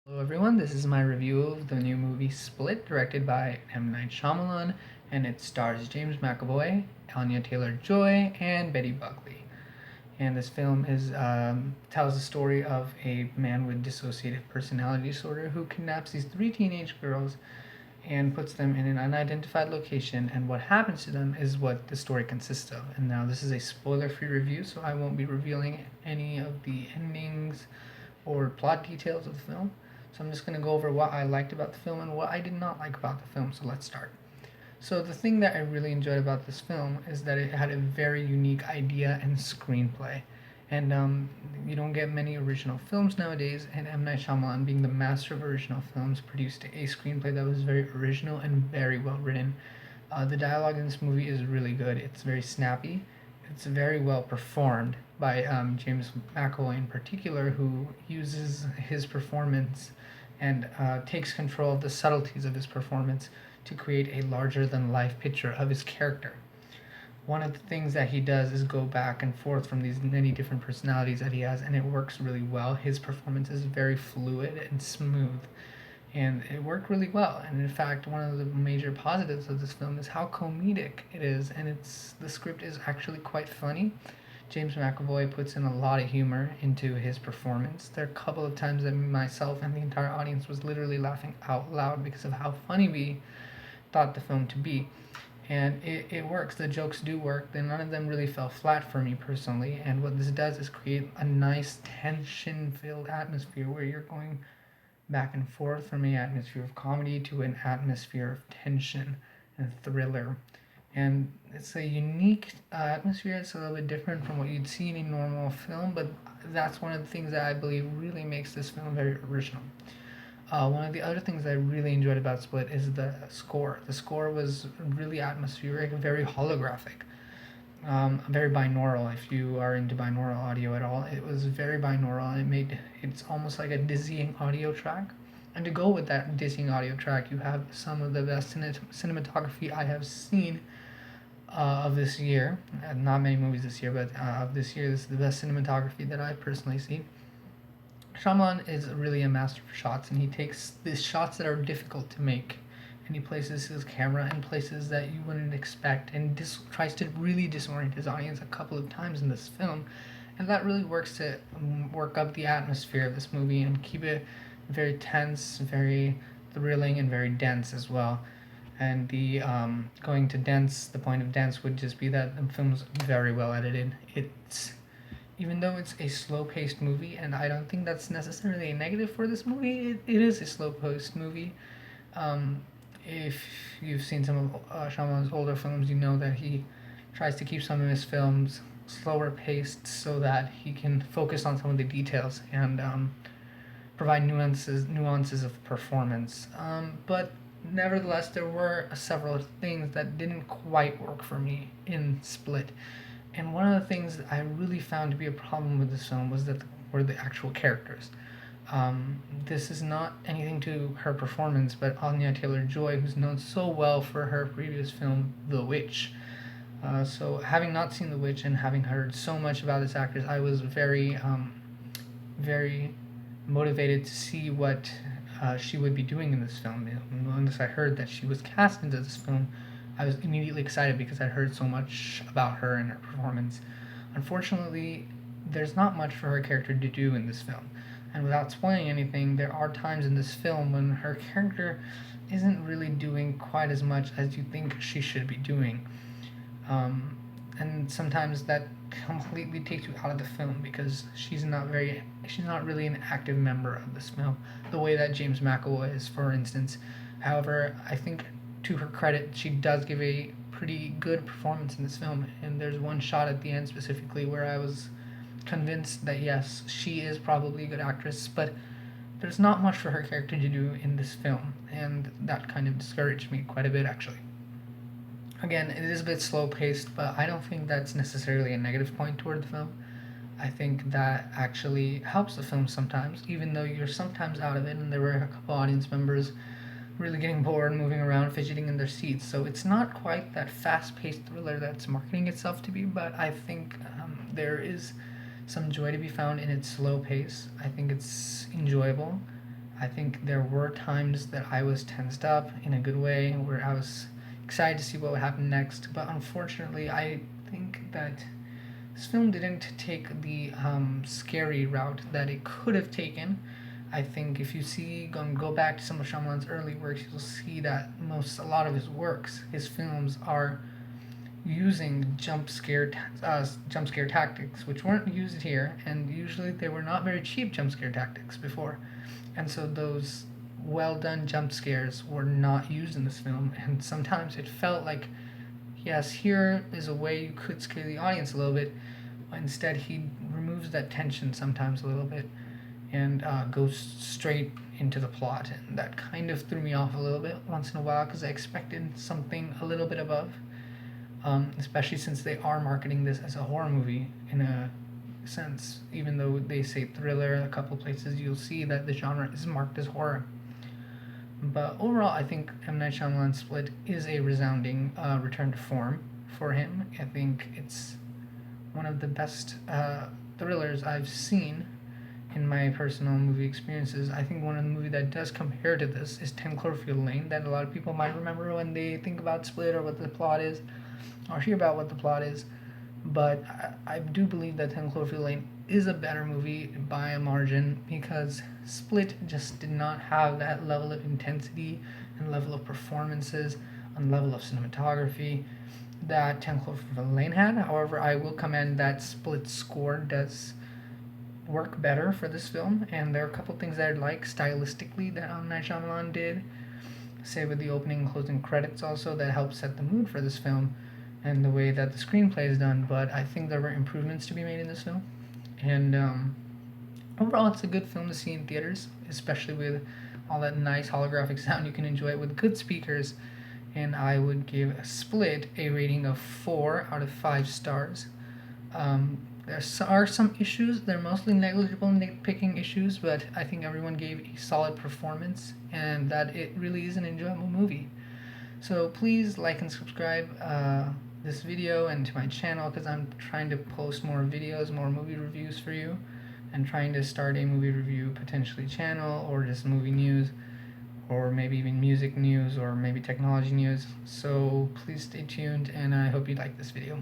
Hello everyone, this is my review of the new movie Split, directed by M. Night Shyamalan, and it stars James McAvoy, Anya Taylor-Joy, and Betty Buckley. And this film tells the story of a man with dissociative personality disorder who kidnaps these three teenage girls and puts them in an unidentified location, and what happens to them is what the story consists of. And now this is a spoiler-free review, so I won't be revealing any of the endings or plot details of the film. So I'm just going to go over what I liked about the film and what I did not like about the film. So let's start. So the thing that I really enjoyed about this film is that it had a very unique idea and screenplay. And you don't get many original films nowadays, and M. Night Shyamalan, being the master of original films, produced a screenplay that was very original and very well written. The dialogue in this movie is really good. It's very snappy. It's very well performed by James McAvoy in particular, who uses his performance and takes control of the subtleties of his performance to create a larger than life picture of his character. One of the things that he does is go back and forth from these many different personalities that he has, and it works really well. His performance is very fluid and smooth, and it worked really well. And in fact, one of the major positives of this film is how comedic it is, and the script is actually quite funny. James McAvoy puts in a lot of humor into his performance. There are a couple of times that myself and the entire audience was literally laughing out loud because of how funny we thought the film to be. And it works. The jokes do work. Then none of them really fell flat for me personally. And what this does is create a nice tension-filled atmosphere where you're going back and forth from an atmosphere of comedy to an atmosphere of tension and thriller. And it's a unique atmosphere. It's a little bit different from what you'd see in a normal film, but that's one of the things that I believe really makes this film very original. One of the other things I really enjoyed about Split is the score. The score was really atmospheric, very holographic, very binaural. If you are into binaural audio at all, it was very binaural, and it's almost like a dizzying audio track. And to go with that dizzying audio track, you have some of the best cinematography I have seen of this year. Not many movies this year, but of this year, this is the best cinematography that I've personally seen. Shyamalan is really a master of shots, and he takes these shots that are difficult to make, and he places his camera in places that you wouldn't expect, and tries to really disorient his audience a couple of times in this film, and that really works to work up the atmosphere of this movie and keep it very tense, very thrilling, and very dense as well. And the going to dense, the point of dense would just be that the film's very well edited. Even though it's a slow-paced movie, and I don't think that's necessarily a negative for this movie, it is a slow-paced movie. If you've seen some of Shyamalan's older films, you know that he tries to keep some of his films slower paced so that he can focus on some of the details and provide nuances of performance. But nevertheless, there were several things that didn't quite work for me in Split. And one of the things that I really found to be a problem with this film were the actual characters. This is not anything to her performance, but Anya Taylor-Joy, who's known so well for her previous film, The Witch. So having not seen The Witch and having heard so much about this actress, I was very motivated to see what she would be doing in this film. Once I heard that she was cast into this film, I was immediately excited because I'd heard so much about her and her performance. Unfortunately, there's not much for her character to do in this film. And without spoiling anything, there are times in this film when her character isn't really doing quite as much as you think she should be doing. And sometimes that completely takes you out of the film because she's not really an active member of this film, the way that James McAvoy is, for instance. However, I think to her credit, she does give a pretty good performance in this film, and there's one shot at the end specifically where I was convinced that yes, she is probably a good actress, but there's not much for her character to do in this film, and that kind of discouraged me quite a bit actually. Again, it is a bit slow paced, but I don't think that's necessarily a negative point toward the film. I think that actually helps the film sometimes, even though you're sometimes out of it, and there were a couple audience members really getting bored, moving around, fidgeting in their seats. So it's not quite that fast-paced thriller that's marketing itself to be, but I think there is some joy to be found in its slow pace. I think it's enjoyable. I think there were times that I was tensed up in a good way, where I was excited to see what would happen next. But unfortunately, I think that this film didn't take the scary route that it could have taken. I think if you go back to some of Shyamalan's early works, you'll see that a lot of his works, his films, are using jump scare tactics, which weren't used here, and usually they were not very cheap jump scare tactics before, and so those well done jump scares were not used in this film, and sometimes it felt like, yes, here is a way you could scare the audience a little bit, but instead he removes that tension sometimes a little bit and goes straight into the plot, and that kind of threw me off a little bit once in a while because I expected something a little bit above, especially since they are marketing this as a horror movie in a sense. Even though they say thriller, a couple places you'll see that the genre is marked as horror. But overall, I think M. Night Shyamalan's Split is a resounding return to form for him. I think it's one of the best thrillers I've seen in my personal movie experiences. I think one of the movies that does compare to this is 10 Cloverfield Lane, that a lot of people might remember when they think about Split or what the plot is, or hear about what the plot is. But I do believe that 10 Cloverfield Lane is a better movie by a margin, because Split just did not have that level of intensity and level of performances and level of cinematography that 10 Cloverfield Lane had. However, I will commend that Split's score does work better for this film, and there are a couple things that I like stylistically that M. Night Shyamalan did, say with the opening and closing credits also, that helped set the mood for this film, and the way that the screenplay is done. But I think there were improvements to be made in this film, and overall it's a good film to see in theaters, especially with all that nice holographic sound you can enjoy with good speakers. And I would give Split a rating of 4 out of 5 stars. There are some issues. They're mostly negligible nitpicking issues, but I think everyone gave a solid performance, and that it really is an enjoyable movie. So please like and subscribe this video and to my channel, because I'm trying to post more videos, more movie reviews for you, and trying to start a movie review potentially channel, or just movie news, or maybe even music news, or maybe technology news. So please stay tuned, and I hope you like this video.